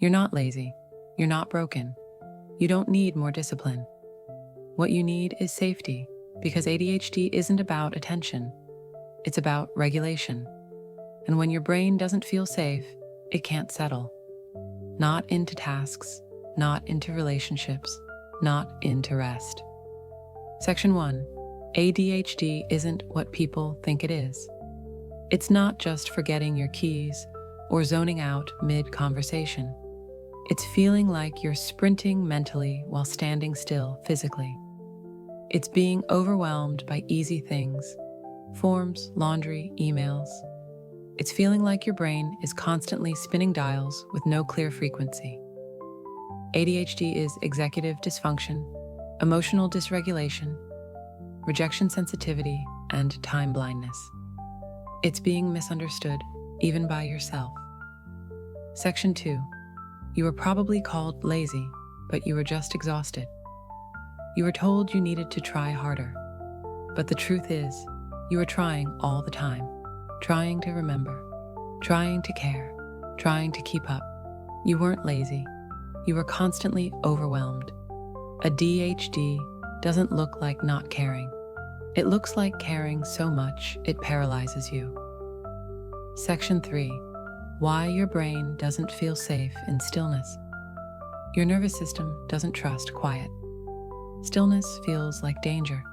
You're not lazy. You're not broken. You don't need more discipline. What you need is safety, because ADHD isn't about attention. It's about regulation. And when your brain doesn't feel safe, it can't settle. Not into tasks, not into relationships, not into rest. Section 1. ADHD isn't what people think it is. It's not just forgetting your keys or zoning out mid-conversation. It's feeling like you're sprinting mentally while standing still physically. It's being overwhelmed by easy things, forms, laundry, emails. It's feeling like your brain is constantly spinning dials with no clear frequency. ADHD is executive dysfunction, emotional dysregulation, rejection sensitivity, and time blindness. It's being misunderstood, even by yourself. Section 2. You were probably called lazy, but you were just exhausted. You were told you needed to try harder. But the truth is, you were trying all the time, trying to remember, trying to care, trying to keep up. You weren't lazy. You were constantly overwhelmed. ADHD doesn't look like not caring. It looks like caring so much it paralyzes you. Section 3. Why your brain doesn't feel safe in stillness. Your nervous system doesn't trust quiet. Stillness feels like danger.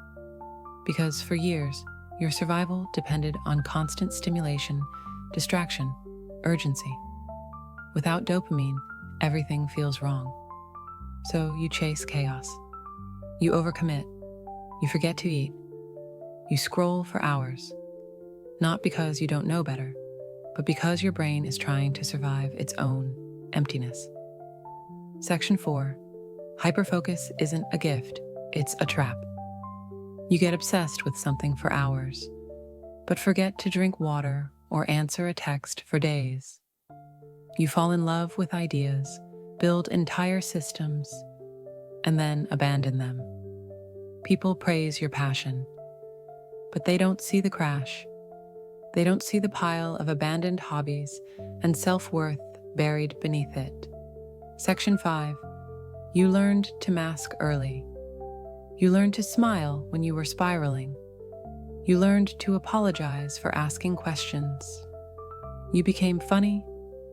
Because for years, your survival depended on constant stimulation, distraction, urgency. Without dopamine, everything feels wrong. So you chase chaos. You overcommit. You forget to eat. You scroll for hours. Not because you don't know better, but because your brain is trying to survive its own emptiness. Section 4. Hyperfocus isn't a gift, it's a trap. You get obsessed with something for hours, but forget to drink water or answer a text for days. You fall in love with ideas, build entire systems, and then abandon them. People praise your passion, but they don't see the crash. They don't see the pile of abandoned hobbies and self-worth buried beneath it. Section 5. You learned to mask early. You learned to smile when you were spiraling. You learned to apologize for asking questions. You became funny,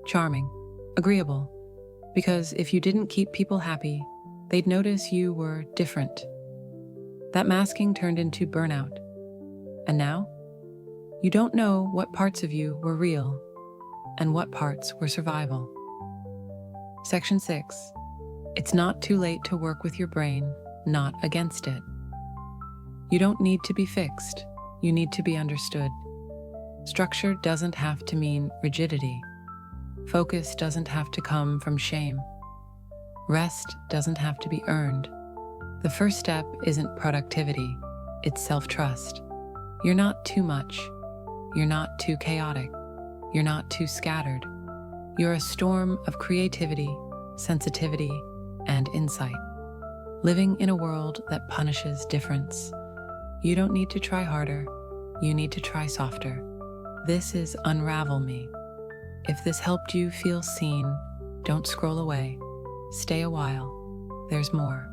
charming, agreeable, because if you didn't keep people happy, they'd notice you were different. That masking turned into burnout. And now, you don't know what parts of you were real and what parts were survival. Section 6. It's not too late to work with your brain, not against it. You don't need to be fixed. You need to be understood. Structure doesn't have to mean rigidity. Focus doesn't have to come from shame. Rest doesn't have to be earned. The first step isn't productivity, it's self-trust. You're not too much. You're not too chaotic. You're not too scattered. You're a storm of creativity, sensitivity, and insight. Living in a world that punishes difference. You don't need to try harder. You need to try softer. This is Unravel Me. If this helped you feel seen, don't scroll away. Stay a while. There's more.